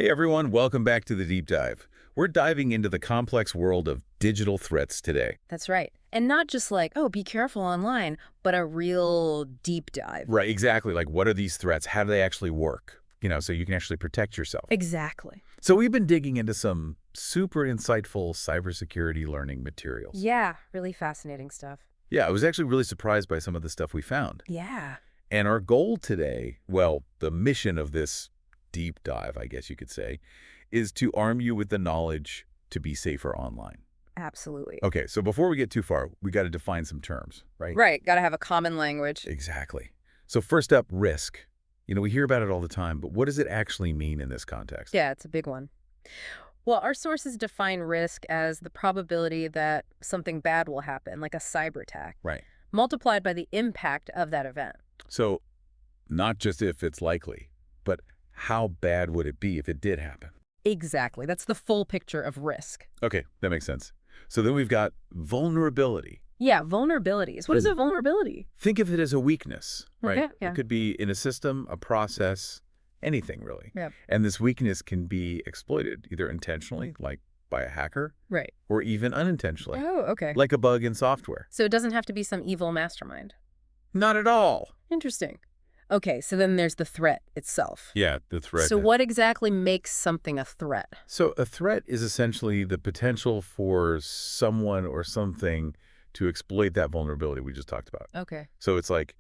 Hey everyone, welcome back to the Deep Dive. We're diving into the complex world of digital threats today. That's right. And not just like, oh, be careful online, but a real deep dive. Right, exactly. Like, what are these threats? How do they actually work? So you can actually protect yourself. Exactly. So we've been digging into some super insightful cybersecurity learning materials. Yeah, really fascinating stuff. Yeah, I was actually really surprised by some of the stuff we found. Yeah. And our goal today, well, the mission of this deep dive, I guess you could say, is to arm you with the knowledge to be safer online. Absolutely. Okay, so before we get too far, we got to define some terms, right? Right. Got to have a common language. Exactly. So first up, risk. We hear about it all the time, but what does it actually mean in this context? Yeah, it's a big one. Well, our sources define risk as the probability that something bad will happen, like a cyber attack, Right. multiplied by the impact of that event. So not just if it's likely, but how bad would it be if it did happen? Exactly. That's the full picture of risk. Okay, that makes sense. So then we've got vulnerability. Yeah, vulnerabilities. What is a vulnerability? Think of it as a weakness, right? Okay, yeah. It could be in a system, a process, anything really. Yeah. And this weakness can be exploited either intentionally, like by a hacker, Right. or even unintentionally, Oh, okay. like a bug in software. So it doesn't have to be some evil mastermind. Not at all. Interesting. Okay, so then there's the threat itself. Yeah, the threat. So what exactly makes something a threat? So a threat is essentially the potential for someone or something to exploit that vulnerability we just talked about. Okay. So it's like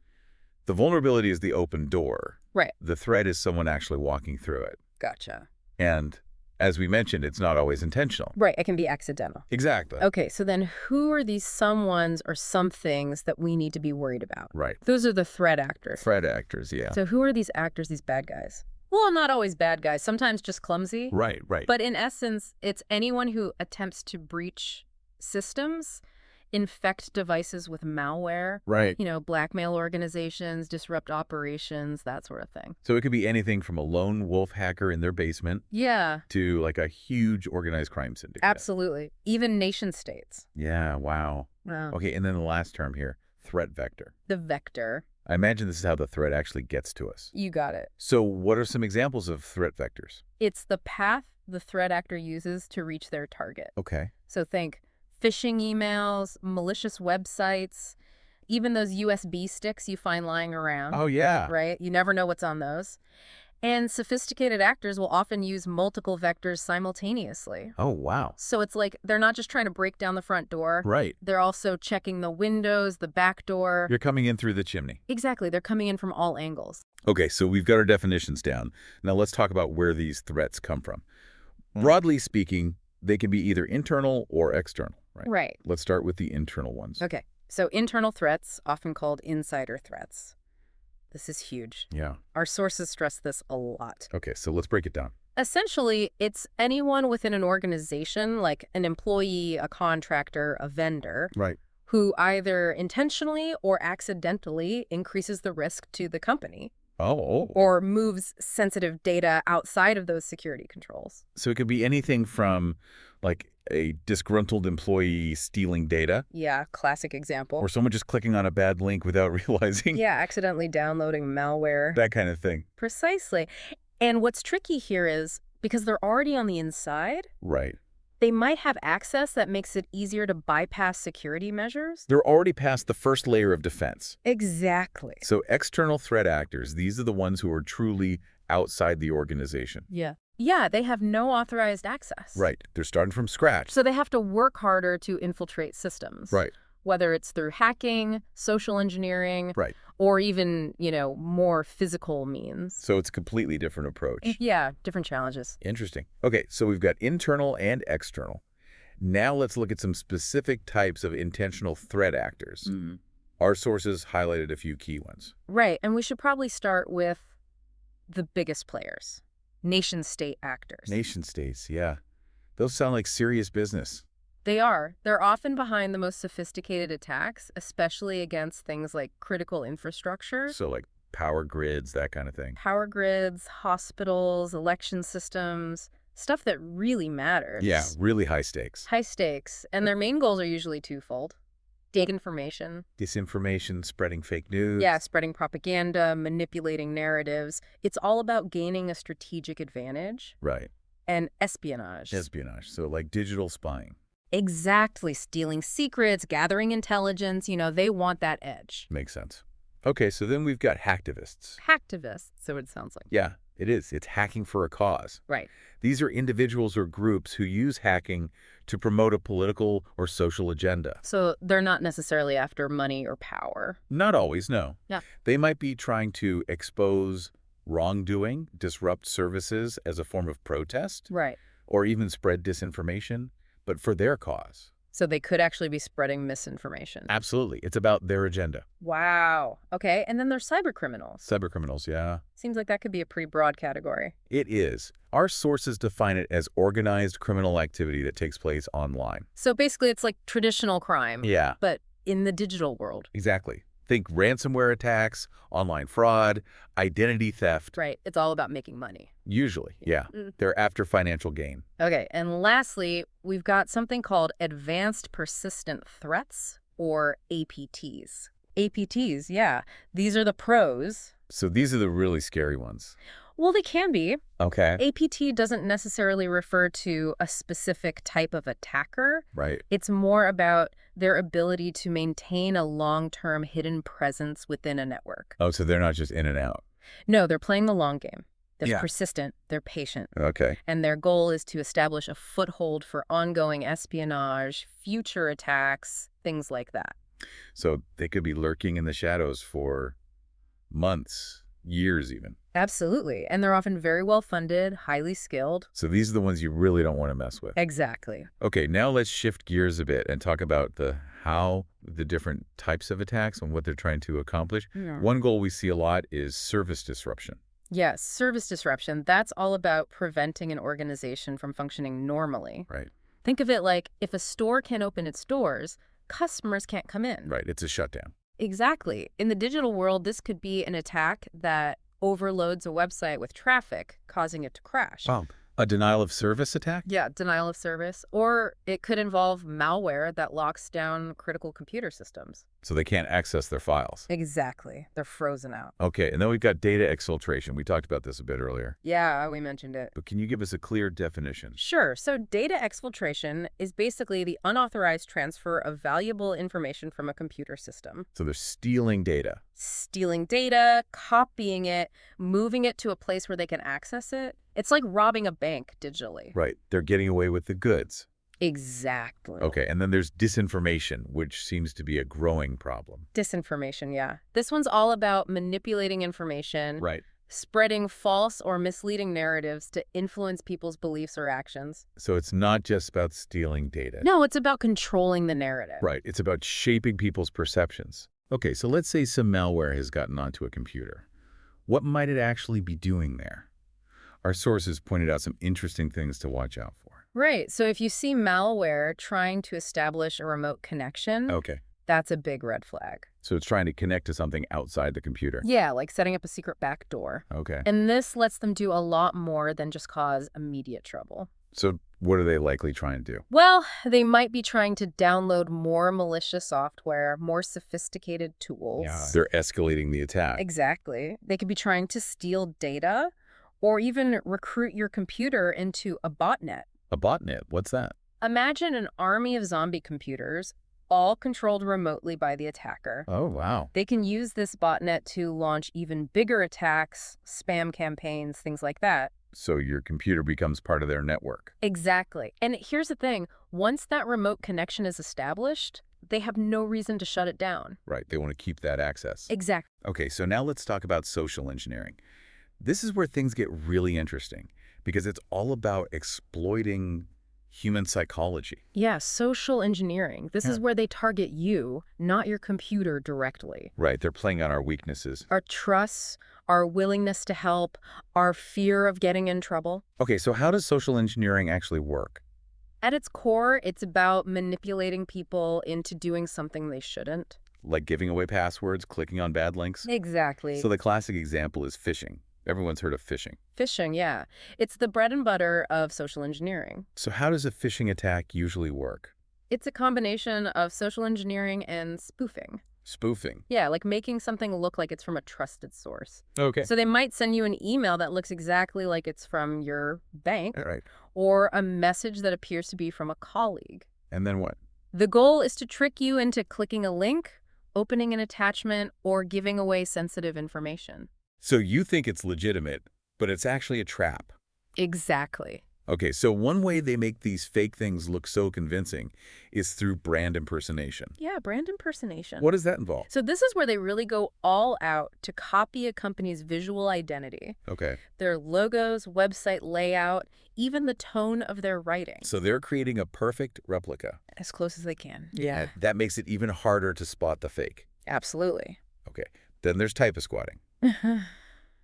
the vulnerability is the open door. Right. The threat is someone actually walking through it. Gotcha. And as we mentioned, it's not always intentional. Right, it can be accidental. Exactly. Okay, so then who are these someones or somethings that we need to be worried about? Right. Those are the threat actors. Threat actors, yeah. So who are these actors, these bad guys? Well, not always bad guys, sometimes just clumsy. Right. But in essence, it's anyone who attempts to breach systems, infect devices with malware, Right. Blackmail organizations, disrupt operations, that sort of thing. So it could be anything from a lone wolf hacker in their basement Yeah, to like a huge organized crime syndicate. absolutely. Even nation states. Yeah, wow. Wow. Okay, and then the last term here, threat vector. The vector. I imagine this is how the threat actually gets to us. You got it. So what are some examples of threat vectors? It's the path the threat actor uses to reach their target. Okay. So think phishing emails, malicious websites, even those USB sticks you find lying around. Oh, yeah. Right? You never know what's on those. And sophisticated actors will often use multiple vectors simultaneously. Oh, wow. So it's like they're not just trying to break down the front door. Right. They're also checking the windows, the back door. You're coming in through the chimney. Exactly. They're coming in from all angles. Okay, so we've got our definitions down. Now let's talk about where these threats come from. Broadly speaking, they can be either internal or external, right? Right. Let's start with the internal ones. Okay. So internal threats, often called insider threats. This is huge. Yeah. Our sources stress this a lot. Okay, so let's break it down. Essentially, it's anyone within an organization, like an employee, a contractor, a vendor, Right. who either intentionally or accidentally increases the risk to the company Oh. or moves sensitive data outside of those security controls. So it could be anything from like a disgruntled employee stealing data Yeah, classic example. or someone just clicking on a bad link without realizing. Yeah, accidentally downloading malware. That kind of thing. Precisely. And what's tricky here is because they're already on the inside, Right. they might have access that makes it easier to bypass security measures. They're already past the first layer of defense. Exactly. So external threat actors, these are the ones who are truly outside the organization. Yeah. Yeah, they have no authorized access. Right. They're starting from scratch. So they have to work harder to infiltrate systems. Right. Whether it's through hacking, social engineering, Right. or even, more physical means. So it's a completely different approach. Yeah, different challenges. Interesting. Okay, so we've got internal and external. Now let's look at some specific types of intentional threat actors. Our sources highlighted a few key ones. Right, and we should probably start with the biggest players, nation-state actors. Nation states, yeah. Those sound like serious business. They are. They're often behind the most sophisticated attacks, especially against things like critical infrastructure. So like power grids, that kind of thing. Power grids, hospitals, election systems, stuff that really matters. Yeah, really high stakes. High stakes. And their main goals are usually twofold. Disinformation. Disinformation, spreading fake news. Yeah, spreading propaganda, manipulating narratives. It's all about gaining a strategic advantage. Right. And espionage. Espionage, so like digital spying. Exactly. Stealing secrets, gathering intelligence. They want that edge. Makes sense. Okay, so then we've got hacktivists. Hacktivists, so it sounds like. Yeah, it is. It's hacking for a cause. Right. These are individuals or groups who use hacking to promote a political or social agenda. So they're not necessarily after money or power. Not always, no. Yeah. They might be trying to expose wrongdoing, disrupt services as a form of protest, Right. or even spread disinformation, but for their cause. So they could actually be spreading misinformation. Absolutely. It's about their agenda. Wow. Okay. And then there's cybercriminals. Cybercriminals, yeah. Seems like that could be a pretty broad category. It is. Our sources define it as organized criminal activity that takes place online. So basically it's like traditional crime. Yeah. But in the digital world. Exactly. Think ransomware attacks, online fraud, identity theft. Right. It's all about making money. Usually, yeah. They're after financial gain. Okay. And lastly, we've got something called advanced persistent threats, or APTs. APTs, yeah. These are the pros. So these are the really scary ones. Well, they can be. Okay. APT doesn't necessarily refer to a specific type of attacker. Right. It's more about their ability to maintain a long-term hidden presence within a network. Oh, so they're not just in and out. No, they're playing the long game. They're Yeah. persistent, they're patient, Okay. and their goal is to establish a foothold for ongoing espionage, future attacks, things like that. So they could be lurking in the shadows for months, years even. Absolutely. And they're often very well funded, highly skilled. So these are the ones you really don't want to mess with. Exactly. Okay, now let's shift gears a bit and talk about the different types of attacks and what they're trying to accomplish. Yeah. One goal we see a lot is service disruption. Yes, service disruption. That's all about preventing an organization from functioning normally. Right. Think of it like if a store can't open its doors, customers can't come in. Right, it's a shutdown. Exactly. In the digital world, this could be an attack that overloads a website with traffic, causing it to crash. Wow. A denial of service attack? Yeah, denial of service. Or it could involve malware that locks down critical computer systems. So they can't access their files. Exactly. They're frozen out. Okay, and then we've got data exfiltration. We talked about this a bit earlier. Yeah, we mentioned it. But can you give us a clear definition? Sure. So data exfiltration is basically the unauthorized transfer of valuable information from a computer system. So they're stealing data. Stealing data, copying it, moving it to a place where they can access it. It's like robbing a bank digitally. Right, they're getting away with the goods. Exactly. Okay, and then there's disinformation, which seems to be a growing problem. Disinformation, yeah. This one's all about manipulating information, Right. spreading false or misleading narratives to influence people's beliefs or actions. So it's not just about stealing data. No, it's about controlling the narrative. Right, it's about shaping people's perceptions. Okay, so let's say some malware has gotten onto a computer. What might it actually be doing there? Our sources pointed out some interesting things to watch out for. Right. So if you see malware trying to establish a remote connection, Okay, that's a big red flag. so it's trying to connect to something outside the computer. Yeah, like setting up a secret backdoor. Okay, And this lets them do a lot more than just cause immediate trouble. so what are they likely trying to do? Well, they might be trying to download more malicious software, more sophisticated tools. They're escalating the attack. Exactly. They could be trying to steal data or even recruit your computer into a botnet. A botnet, what's that? Imagine an army of zombie computers, all controlled remotely by the attacker. Oh, wow. They can use this botnet to launch even bigger attacks, spam campaigns, things like that. So your computer becomes part of their network. Exactly. And here's the thing. Once that remote connection is established, they have no reason to shut it down. Right, they want to keep that access. Exactly. Okay, so now let's talk about social engineering. This is where things get really interesting because it's all about exploiting human psychology. Yeah, social engineering. This is Yeah. where they target you, not your computer directly. Right, they're playing on our weaknesses. Our trust, our willingness to help, our fear of getting in trouble. Okay, so how does social engineering actually work? At its core, it's about manipulating people into doing something they shouldn't. Like giving away passwords, clicking on bad links? Exactly. So the classic example is phishing. Everyone's heard of phishing. Phishing, yeah. It's the bread and butter of social engineering. So how does a phishing attack usually work? It's a combination of social engineering and spoofing. Spoofing. Yeah, like making something look like it's from a trusted source. Okay. So they might send you an email that looks exactly like it's from your All bank right. or a message that appears to be from a colleague. And then what? The goal is to trick you into clicking a link, opening an attachment, or giving away sensitive information. So you think it's legitimate, but it's actually a trap. Exactly. Okay, so one way they make these fake things look so convincing is through brand impersonation. Yeah, brand impersonation. What does that involve? So this is where they really go all out to copy a company's visual identity. Okay, Their logos, website layout, even the tone of their writing. so they're creating a perfect replica. As close as they can. That makes it even harder to spot the fake. Absolutely. Okay, then there's typosquatting.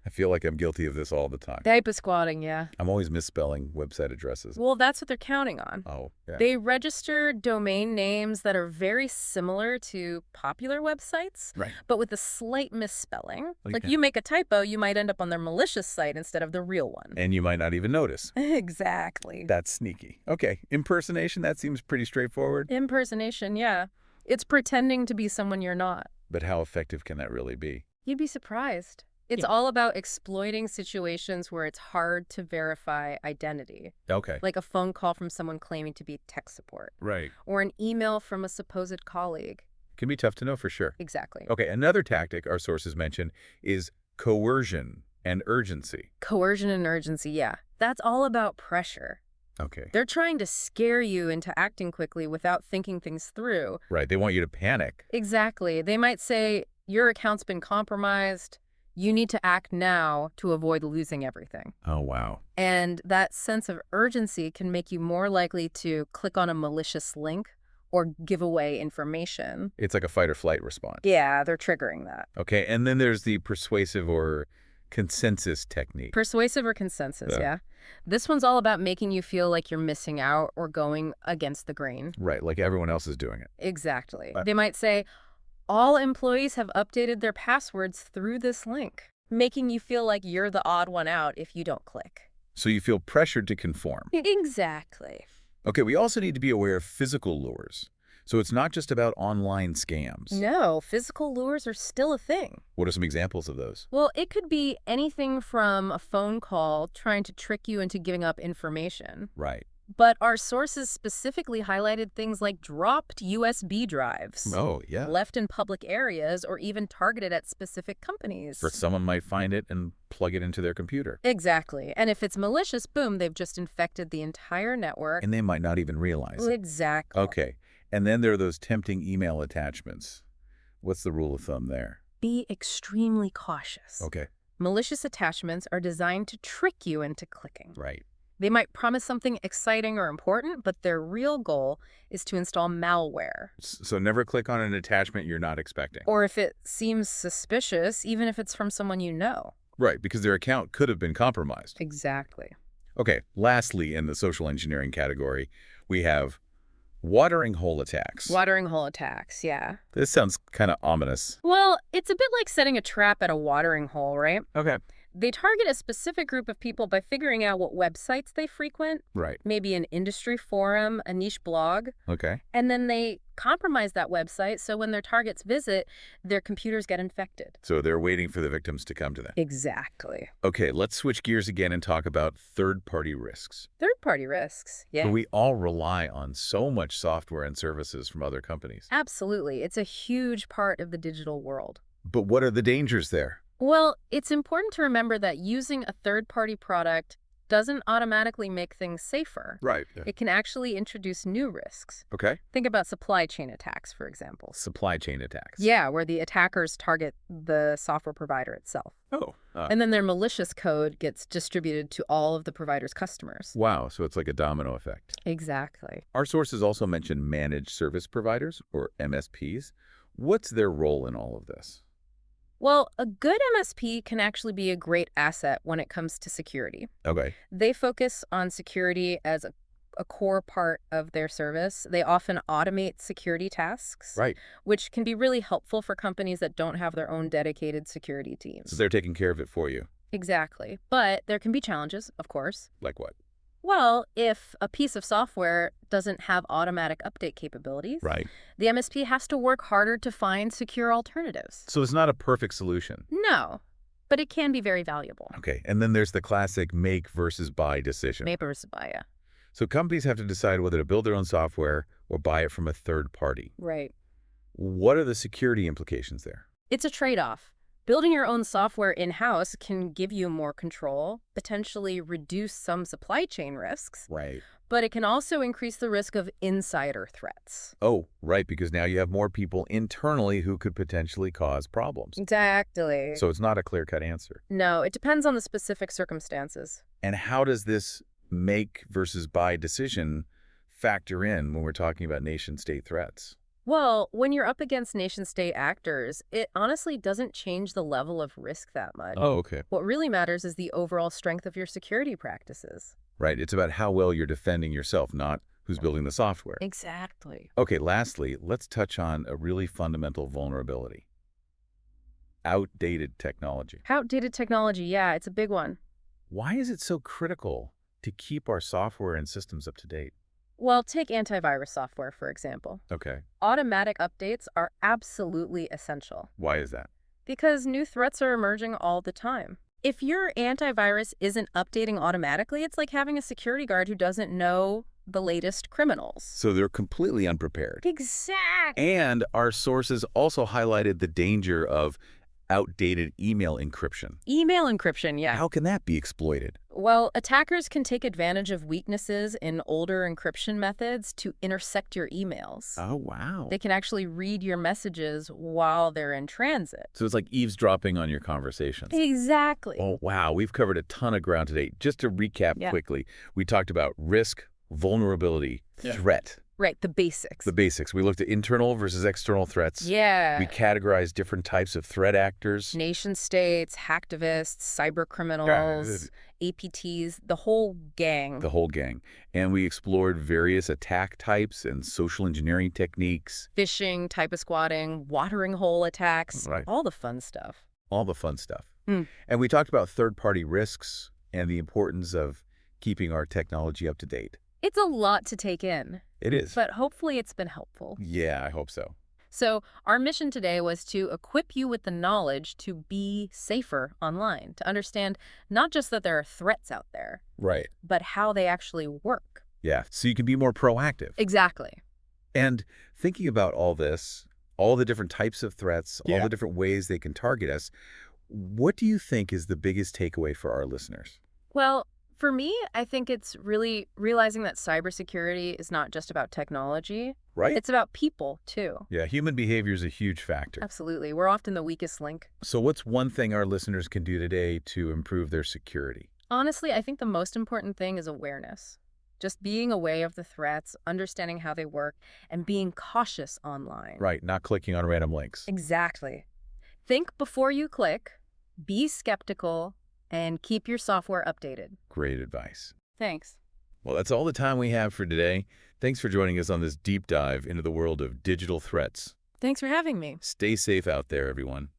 I feel like I'm guilty of this all the time. Typosquatting, yeah. I'm always misspelling website addresses. Well, that's what they're counting on. Oh, yeah. They register domain names that are very similar to popular websites, Right. but with a slight misspelling. Like Yeah. you make a typo, you might end up on their malicious site instead of the real one. And you might not even notice. Exactly. That's sneaky. Okay, impersonation, that seems pretty straightforward. Impersonation, yeah. It's pretending to be someone you're not. But how effective can that really be? You'd be surprised. It's Yeah. all about exploiting situations where it's hard to verify identity, Okay. like a phone call from someone claiming to be tech support, Right. or an email from a supposed colleague. Can be tough to know for sure. Exactly. Okay, another tactic our sources mention is coercion and urgency. Coercion and urgency, yeah. That's all about pressure. Okay. They're trying to scare you into acting quickly without thinking things through. Right, they want you to panic. Exactly. They might say, your account's been compromised. You need to act now to avoid losing everything. Oh, wow. And that sense of urgency can make you more likely to click on a malicious link or give away information. It's like a fight or flight response. Yeah, they're triggering that. Okay, and then there's the persuasive or consensus technique. Persuasive or consensus, Yeah. yeah. This one's all about making you feel like you're missing out or going against the grain. Right, like everyone else is doing it. Exactly. Right. They might say, all employees have updated their passwords through this link, making you feel like you're the odd one out if you don't click. So you feel pressured to conform. Exactly. Okay, we also need to be aware of physical lures. So it's not just about online scams. No, physical lures are still a thing. What are some examples of those? Well, it could be anything from a phone call trying to trick you into giving up information. Right. But our sources specifically highlighted things like dropped USB drives, Oh, yeah. left in public areas, or even targeted at specific companies. For someone might find it and plug it into their computer. Exactly. And if it's malicious, boom, they've just infected the entire network. And they might not even realize it. Exactly. Okay. And then there are those tempting email attachments. What's the rule of thumb there? Be extremely cautious. Okay. Malicious attachments are designed to trick you into clicking. Right. They might promise something exciting or important, but their real goal is to install malware. So never click on an attachment you're not expecting. Or if it seems suspicious, even if it's from someone you know. Right, because their account could have been compromised. Exactly. Okay, lastly, in the social engineering category, we have watering hole attacks. Watering hole attacks, yeah. This sounds kind of ominous. Well, it's a bit like setting a trap at a watering hole, right? Okay. They target a specific group of people by figuring out what websites they frequent, Right. maybe an industry forum, a niche blog, Okay. and then they compromise that website so when their targets visit, their computers get infected. So they're waiting for the victims to come to them. Exactly. Okay, let's switch gears again and talk about third-party risks. Third-party risks, yeah. So we all rely on so much software and services from other companies. Absolutely. It's a huge part of the digital world. But what are the dangers there? Well, it's important to remember that using a third-party product doesn't automatically make things safer. Right. It can actually introduce new risks. Okay. Think about supply chain attacks, for example. Supply chain attacks. Yeah, where the attackers target the software provider itself. Oh. And then their malicious code gets distributed to all of the provider's customers. Wow, so it's like a domino effect. Exactly. Our sources also mention managed service providers, or MSPs. What's their role in all of this? Well, a good MSP can actually be a great asset when it comes to security. Okay. They focus on security as a core part of their service. They often automate security tasks, Right. which can be really helpful for companies that don't have their own dedicated security teams. So they're taking care of it for you. Exactly. But there can be challenges, of course. Like what? Well, if a piece of software doesn't have automatic update capabilities, Right. the MSP has to work harder to find secure alternatives. So it's not a perfect solution. No, but it can be very valuable. Okay, and then there's the classic make versus buy decision. Mapersabaya. So companies have to decide whether to build their own software or buy it from a third party. Right. What are the security implications there? It's a trade-off. Building your own software in-house can give you more control, potentially reduce some supply chain risks, Right. but it can also increase the risk of insider threats. Oh, right, because now you have more people internally who could potentially cause problems. Exactly. So it's not a clear-cut answer. No, it depends on the specific circumstances. And how does this make versus buy decision factor in when we're talking about nation-state threats? Well, when you're up against nation-state actors, it honestly doesn't change the level of risk that much. Oh, okay. What really matters is the overall strength of your security practices. Right, it's about how well you're defending yourself, not who's building the software. Exactly. Okay, lastly, let's touch on a really fundamental vulnerability. Outdated technology. Outdated technology, yeah, it's a big one. Why is it so critical to keep our software and systems up to date? Well, take antivirus software, for example. Okay, Automatic updates are absolutely essential why is that? because new threats are emerging all the time. If your antivirus isn't updating automatically, it's like having a security guard who doesn't know the latest criminals. So they're completely unprepared. Exactly. And our sources also highlighted the danger of outdated email encryption. Email encryption, yeah. How can that be exploited? Well, attackers can take advantage of weaknesses in older encryption methods to intersect your emails. Oh, wow. They can actually read your messages while they're in transit. So it's like eavesdropping on your conversations. Exactly. Oh, wow. We've covered a ton of ground today. Just to recap quickly, we talked about risk, vulnerability, threat. Right, the basics. The basics. We looked at internal versus external threats. Yeah. We categorized different types of threat actors. Nation states, hacktivists, cybercriminals, APTs, the whole gang. The whole gang. And we explored various attack types and social engineering techniques. Phishing, typosquatting, watering hole attacks, Right. all the fun stuff. All the fun stuff. Hmm. And we talked about third-party risks and the importance of keeping our technology up to date. It's a lot to take in, It is. but hopefully it's been helpful. Yeah, I hope so. So our mission today was to equip you with the knowledge to be safer online, to understand not just that there are threats out there, Right. but how they actually work. Yeah, so you can be more proactive. Exactly. And thinking about all this, all the different types of threats, all Yeah. the different ways they can target us, what do you think is the biggest takeaway for our listeners? Well, for me, I think it's really realizing that cybersecurity is not just about technology. Right? It's about people, too. Yeah, human behavior is a huge factor. Absolutely. We're often the weakest link. So what's one thing our listeners can do today to improve their security? Honestly, I think the most important thing is awareness. Just being aware of the threats, understanding how they work, and being cautious online. Right, not clicking on random links. Exactly. Think before you click, be skeptical, and keep your software updated. Great advice. Thanks. Well, that's all the time we have for today. Thanks for joining us on this deep dive into the world of digital threats. Thanks for having me. Stay safe out there, everyone.